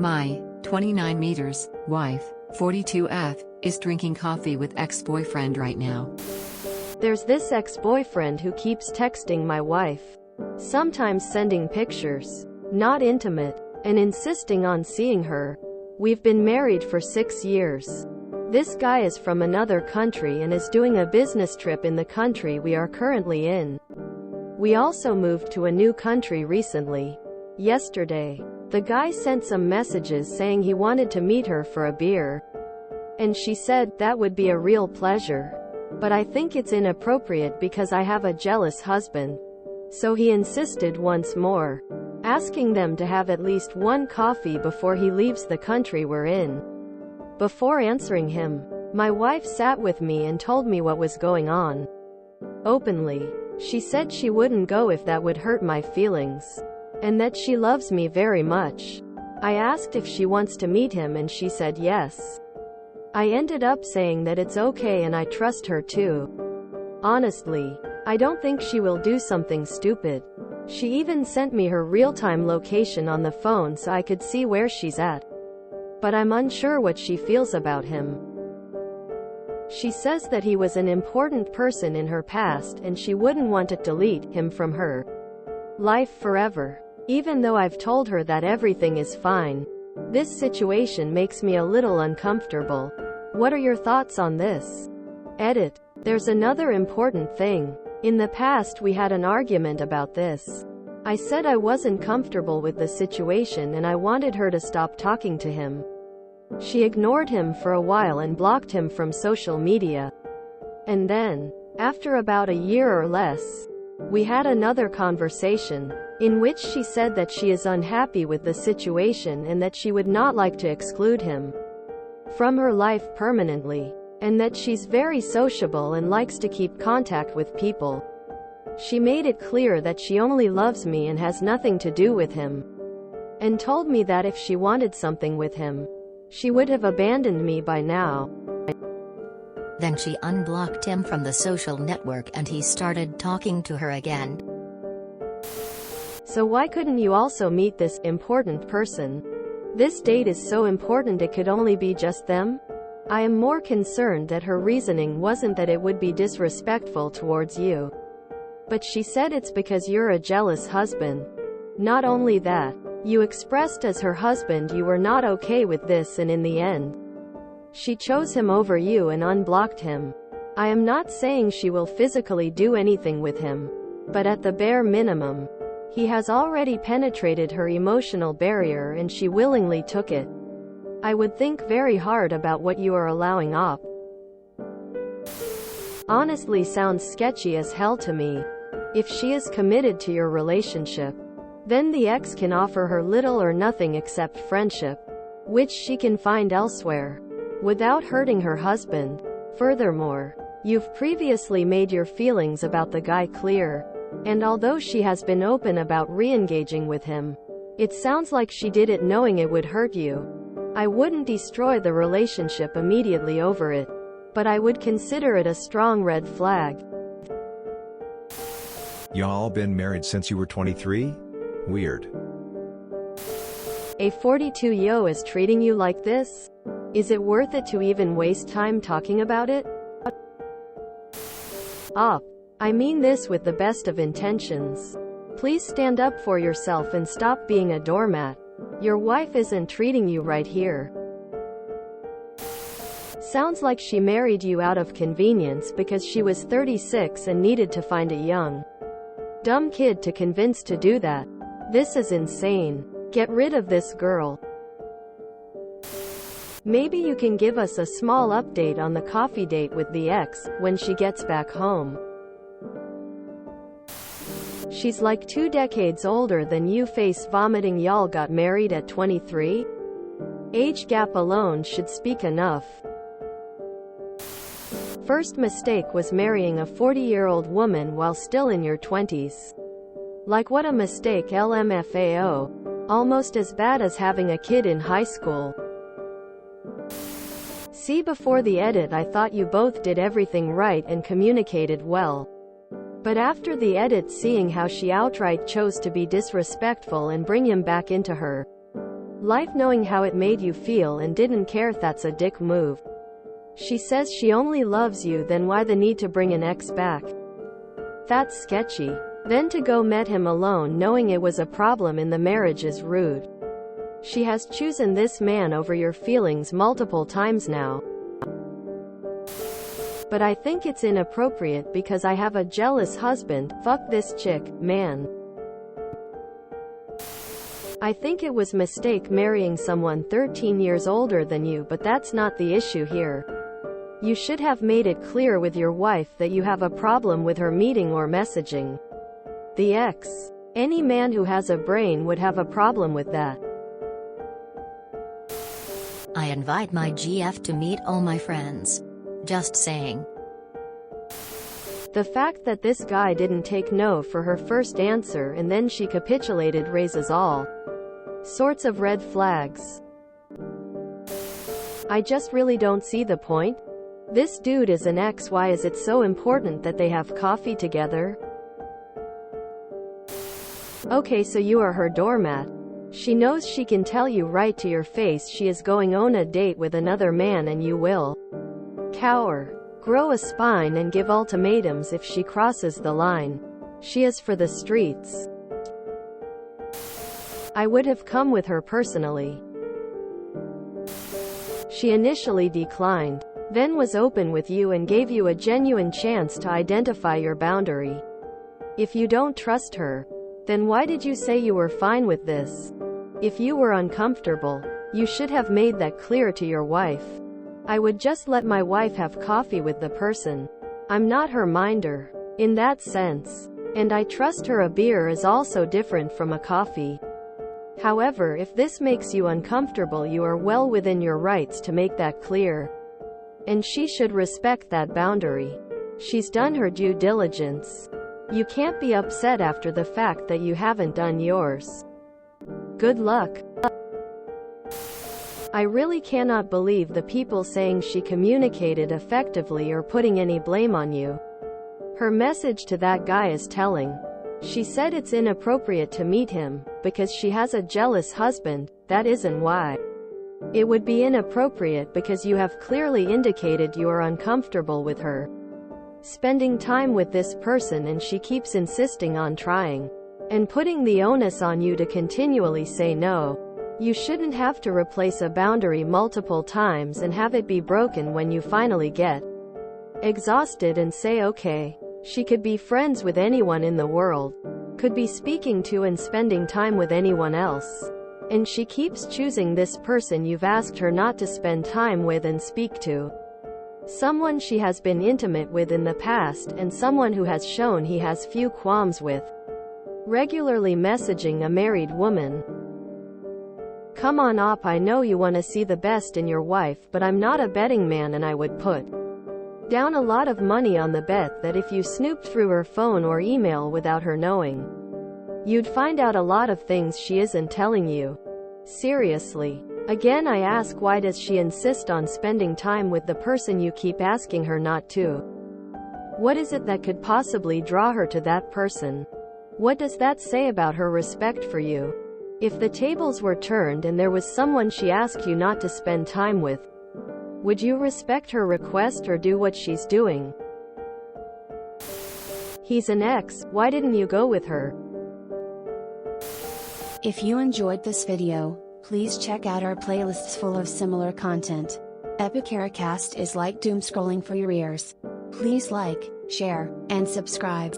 My 29 meters wife, 42F, is drinking coffee with ex-boyfriend right now. There's this ex-boyfriend who keeps texting my wife, sometimes sending pictures, not intimate, and insisting on seeing her. We've been married for 6 years. This guy is from another country and is doing a business trip in the country we are currently in. We also moved to a new country recently. Yesterday, the guy sent some messages saying he wanted to meet her for a beer. And she said that would be a real pleasure. But I think it's inappropriate because I have a jealous husband. So he insisted once more, asking them to have at least one coffee before he leaves the country we're in. Before answering him, my wife sat with me and told me what was going on. Openly, she said she wouldn't go if that would hurt my feelings, and that she loves me very much. I asked if she wants to meet him and she said yes. I ended up saying that it's okay and I trust her too. Honestly, I don't think she will do something stupid. She even sent me her real-time location on the phone so I could see where she's at. But I'm unsure what she feels about him. She says that he was an important person in her past and she wouldn't want to delete him from her life forever. Even though I've told her that everything is fine, this situation makes me a little uncomfortable. What are your thoughts on this? Edit. There's another important thing. In the past we had an argument about this. I said I wasn't comfortable with the situation and I wanted her to stop talking to him. She ignored him for a while and blocked him from social media. And then, after about a year or less, we had another conversation, in which she said that she is unhappy with the situation and that she would not like to exclude him from her life permanently, and that she's very sociable and likes to keep contact with people. She made it clear that she only loves me and has nothing to do with him, and told me that if she wanted something with him, she would have abandoned me by now. Then she unblocked him from the social network and he started talking to her again. So why couldn't you also meet this important person? This date is so important it could only be just them? I am more concerned that her reasoning wasn't that it would be disrespectful towards you, but she said it's because you're a jealous husband. Not only that, you expressed as her husband you were not okay with this and in the end, she chose him over you and unblocked him. I am not saying she will physically do anything with him, but at the bare minimum, he has already penetrated her emotional barrier and she willingly took it. I would think very hard about what you are allowing up. Honestly sounds sketchy as hell to me. If she is committed to your relationship, then the ex can offer her little or nothing except friendship, which she can find elsewhere, without hurting her husband. Furthermore, you've previously made your feelings about the guy clear, and although she has been open about re-engaging with him, it sounds like she did it knowing it would hurt you. I wouldn't destroy the relationship immediately over it, but I would consider it a strong red flag. Y'all been married since you were 23? Weird. A 42-yo is treating you like this? Is it worth it to even waste time talking about it? Up. I mean this with the best of intentions. Please stand up for yourself and stop being a doormat. Your wife isn't treating you right here. Sounds like she married you out of convenience because she was 36 and needed to find a young, dumb kid to convince to do that. This is insane. Get rid of this girl. Maybe you can give us a small update on the coffee date with the ex when she gets back home. She's like 2 decades older than you. Face vomiting. Y'all got married at 23? Age gap alone should speak enough. First mistake was marrying a 40-year-old woman while still in your 20s. Like what a mistake. LMFAO. Almost as bad as having a kid in high school. See, before the edit I thought you both did everything right and communicated well. But after the edit, seeing how she outright chose to be disrespectful and bring him back into her Life knowing how it made you feel and didn't care if that's a dick move. She says she only loves you, then why the need to bring an ex back? That's sketchy. Then to go met him alone knowing it was a problem in the marriage is rude. She has chosen this man over your feelings multiple times now. But I think it's inappropriate because I have a jealous husband. Fuck this chick, man. I think it was mistake marrying someone 13 years older than you, but that's not the issue here. You should have made it clear with your wife that you have a problem with her meeting or messaging the ex. Any man who has a brain would have a problem with that. I invite my GF to meet all my friends. Just saying. The fact that this guy didn't take no for her first answer and then she capitulated raises all sorts of red flags. I just really don't see the point. This dude is an ex. Why is it so important that they have coffee together? Okay, so you are her doormat. She knows she can tell you right to your face she is going on a date with another man and you will cower, grow a spine and give ultimatums if she crosses the line. She is for the streets. I would have come with her personally. She initially declined, then was open with you and gave you a genuine chance to identify your boundary. If you don't trust her, then why did you say you were fine with this? If you were uncomfortable, you should have made that clear to your wife. I would just let my wife have coffee with the person. I'm not her minder, in that sense. And I trust her. A beer is also different from a coffee. However, if this makes you uncomfortable, you are well within your rights to make that clear. And she should respect that boundary. She's done her due diligence. You can't be upset after the fact that you haven't done yours. Good luck. I really cannot believe the people saying she communicated effectively or putting any blame on you. Her message to that guy is telling. She said it's inappropriate to meet him, because she has a jealous husband. That isn't why. It would be inappropriate because you have clearly indicated you are uncomfortable with her spending time with this person and she keeps insisting on trying and putting the onus on you to continually say no. You shouldn't have to replace a boundary multiple times and have it be broken when you finally get exhausted and say okay. She could be friends with anyone in the world, could be speaking to and spending time with anyone else. And she keeps choosing this person you've asked her not to spend time with and speak to. Someone she has been intimate with in the past and someone who has shown he has few qualms with regularly messaging a married woman. Come on op, I know you want to see the best in your wife, but I'm not a betting man and I would put down a lot of money on the bet that if you snooped through her phone or email without her knowing, you'd find out a lot of things she isn't telling you. Seriously. Again, I ask, why does she insist on spending time with the person you keep asking her not to? What is it that could possibly draw her to that person? What does that say about her respect for you? If the tables were turned and there was someone she asked you not to spend time with, would you respect her request or do what she's doing? He's an ex, why didn't you go with her? If you enjoyed this video, please check out our playlists full of similar content. Epicaricast is like doom scrolling for your ears. Please like, share, and subscribe.